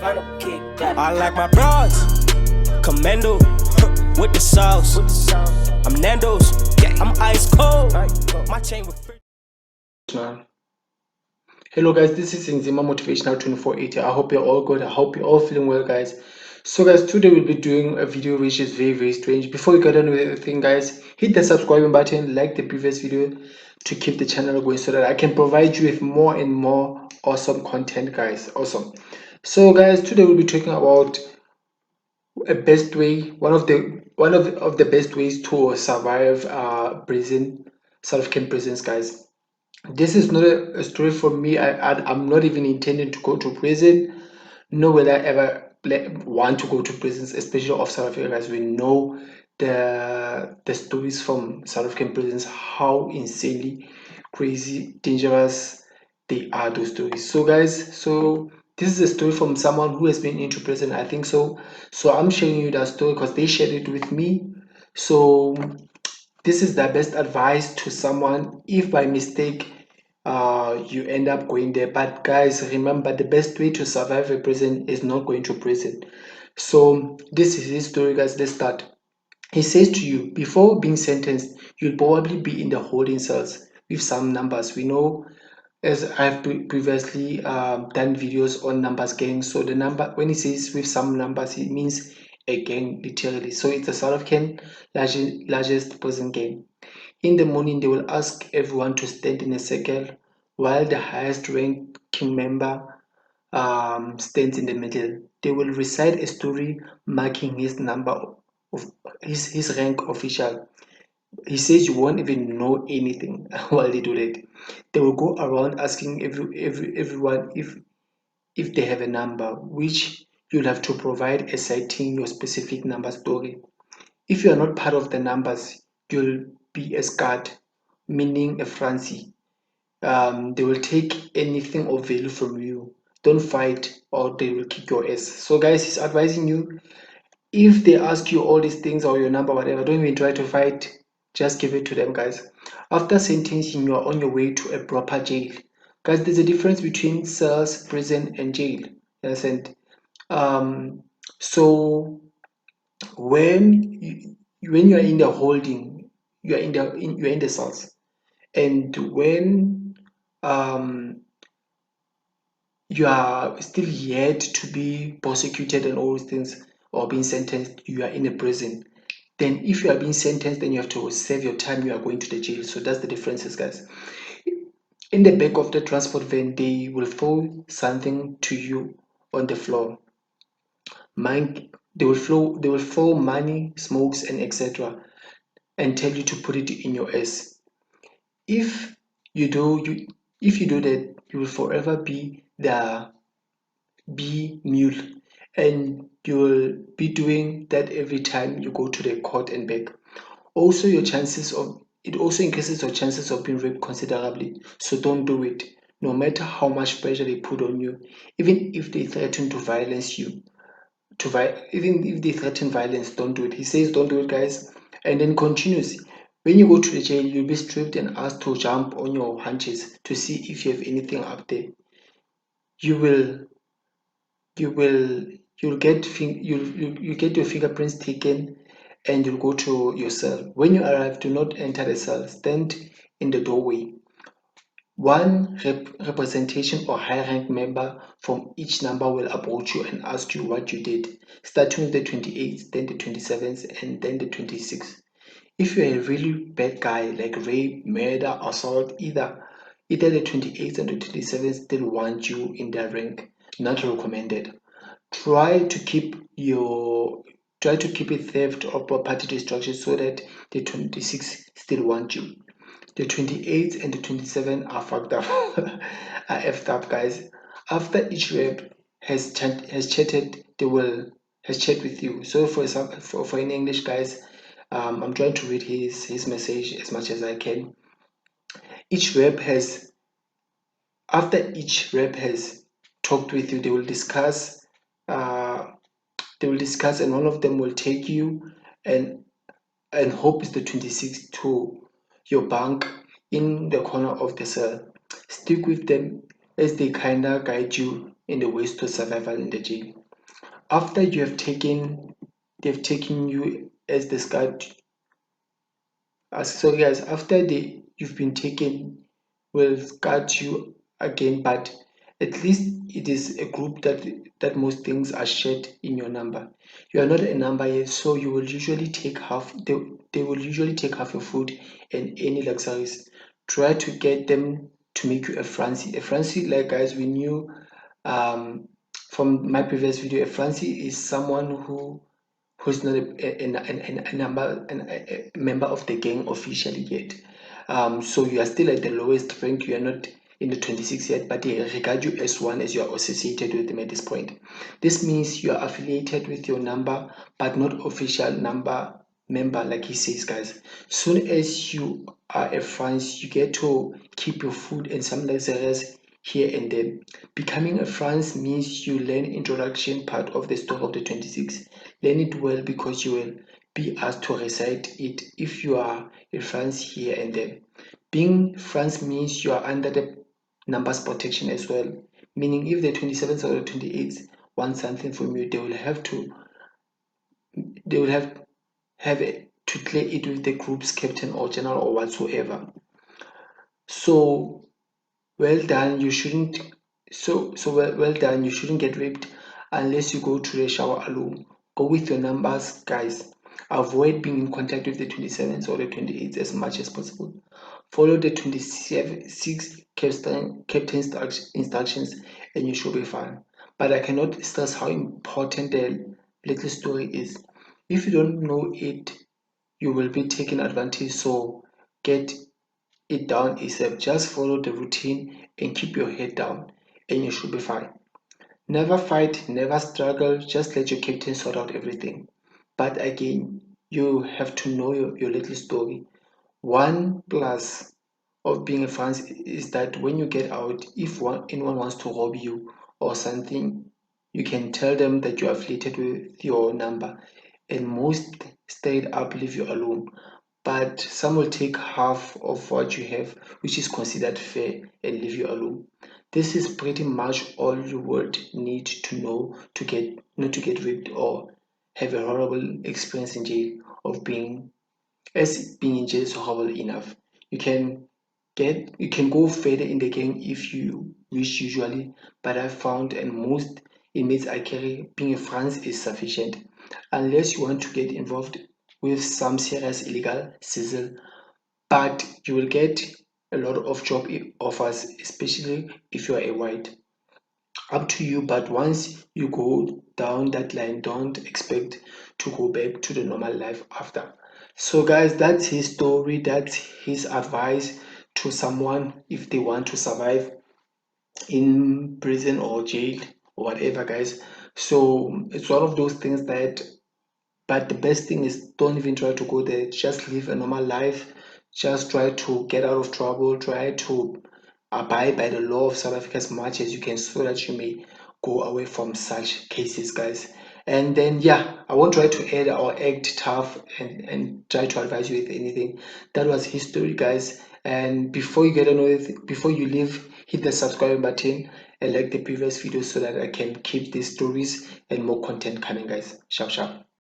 I like my broads, commando, with the sauce. I'm Nando's, I'm ice cold. My chain with free. Hello guys, this is Inzima Motivational 2480. I hope you're all good. I hope you're all feeling well, guys. So guys, today we'll be doing a video which is very strange. Before we get on with everything, guys, hit the subscribing button, like the previous video to keep the channel going so that I can provide you with more and more awesome content, guys. Awesome. So guys, today we'll be talking about a best way, one of the best ways to survive prison, South African prisons, guys. This is not a story for me. I'm not even intending to go to prison, nor will I ever want to go to prisons, especially of South Africa, guys. We know the stories from South African prisons, how insanely crazy, dangerous they are, those stories. So guys, so this is a story from someone who has been into prison, I think so. So I'm sharing you that story because they shared it with me. So this is the best advice to someone if by mistake you end up going there. But guys, remember, the best way to survive a prison is not going to prison. So this is his story, guys. Let's start. He says to you, before being sentenced, you'll probably be in the holding cells with some numbers. We know, as I've previously done videos on numbers gang. So the number, when he says with some numbers, it means a gang, literally. So it's the South African largest prison gang. In the morning, they will ask everyone to stand in a circle while the highest ranking member stands in the middle. They will recite a story marking his number of his rank official. He says you won't even know anything while they do that. They will go around asking everyone if they have a number, which you'll have to provide a citing your specific number story. If you are not part of the numbers, you'll be a scarred, meaning a Francie. They will take anything of value from you. Don't fight or they will kick your ass. So guys, he's advising you, if they ask you all these things or your number, whatever, don't even try to fight. Just give it to them, guys. After sentencing, you are on your way to a proper jail. Guys, there's a difference between cells, prison, and jail. Yes, and so when you are in the holding, you are you're in the cells, and when you are still yet to be prosecuted and all those things or being sentenced, you are in a prison. Then if you are being sentenced, then you have to serve your time, you are going to the jail. So that's the differences, guys. In the back of the transport van, they will throw something to you on the floor. They will throw money, smokes, and etc. and tell you to put it in your ass. If you do that, you will forever be the B mule, and you will be doing that every time you go to the court and back. Also, it also increases your chances of being raped considerably. So don't do it, no matter how much pressure they put on you, even if they threaten to violence you. Even if they threaten violence, don't do it. He says don't do it, guys, and then continues. When you go to the jail, you'll be stripped and asked to jump on your hunches to see if you have anything up there. You will you'll get you get your fingerprints taken, and you'll go to your cell. When you arrive, do not enter the cell. Stand in the doorway. One representation or high-rank member from each number will approach you and ask you what you did, starting with the 28th, then the 27th, and then the 26th. If you're a really bad guy, like rape, murder, assault, either the 28th and the 27th still want you in their rank. Not recommended. Try to keep it theft or property destruction so that the 26th still want you. The 28th and the 27th are fucked up. Are effed up, guys. After each rep has chatted, has chat with you. So for example, for in English, guys, I'm trying to read his message as much as I can. Each rep has After each rep has talked with you, they will discuss. And one of them will take you and hope is the 26th to your bunk in the corner of the cell. Stick with them as they kinda guide you in the ways to survival in the jail. After they've taken you as the scout. So guys, after you've been taken, will scout you again, but at least it is a group that most things are shared in your number. You are not a number yet, so you will usually take half. They will usually take half your food and any luxuries. Try to get them to make you a Francie. A Francie, like guys, we knew um, from my previous video, a Francie is someone who's not a member of the gang officially yet. So you are still at the lowest rank. You are not in the 26 yet, but they regard you as one as you are associated with them at this point. This means you are affiliated with your number, but not official number member, like he says, guys. Soon as you are a France, you get to keep your food and some luxuries here and there. Becoming a France means you learn introduction part of the story of the 26. Learn it well because you will be asked to recite it if you are a France here and there. Being France means you are under the numbers protection as well. Meaning if the 27s or the 28s want something from you, they will have it to clear it with the group's captain or general or whatsoever. So well done, you shouldn't well done, you shouldn't get raped unless you go to the shower alone. Go with your numbers, guys. Avoid being in contact with the 27s or the 28s as much as possible. Follow the 26 captain's instructions and you should be fine. But I cannot stress how important the little story is. If you don't know it, you will be taken advantage, so get it down ASAP. Just follow the routine and keep your head down, and you should be fine. Never fight, never struggle, just let your captain sort out everything. But again, you have to know your little story. One plus of being a France is that when you get out, if anyone wants to rob you or something, you can tell them that you are affiliated with your number, and most straight up leave you alone. But some will take half of what you have, which is considered fair, and leave you alone. This is pretty much all you would need to know to get not to get raped or have a horrible experience in jail of being in jail is horrible enough. You can you can go further in the gang if you wish usually, but I found and most inmates I carry being a France is sufficient. Unless you want to get involved with some serious illegal sizzle, but you will get a lot of job offers, especially if you are a white. Up to you, but once you go down that line, don't expect to go back to the normal life after. So guys, that's his story, that's his advice to someone if they want to survive in prison or jail or whatever, guys. So it's one of those things that, but the best thing is don't even try to go there. Just live a normal life. Just try to get out of trouble. Try to abide by the law of South Africa as much as you can so that you may go away from such cases, guys. And then, yeah, I won't try to add or act tough and try to advise you with anything. That was history, guys. And before you get another, before you leave, hit the subscribe button and like the previous video so that I can keep these stories and more content coming, guys. Sharp, sharp.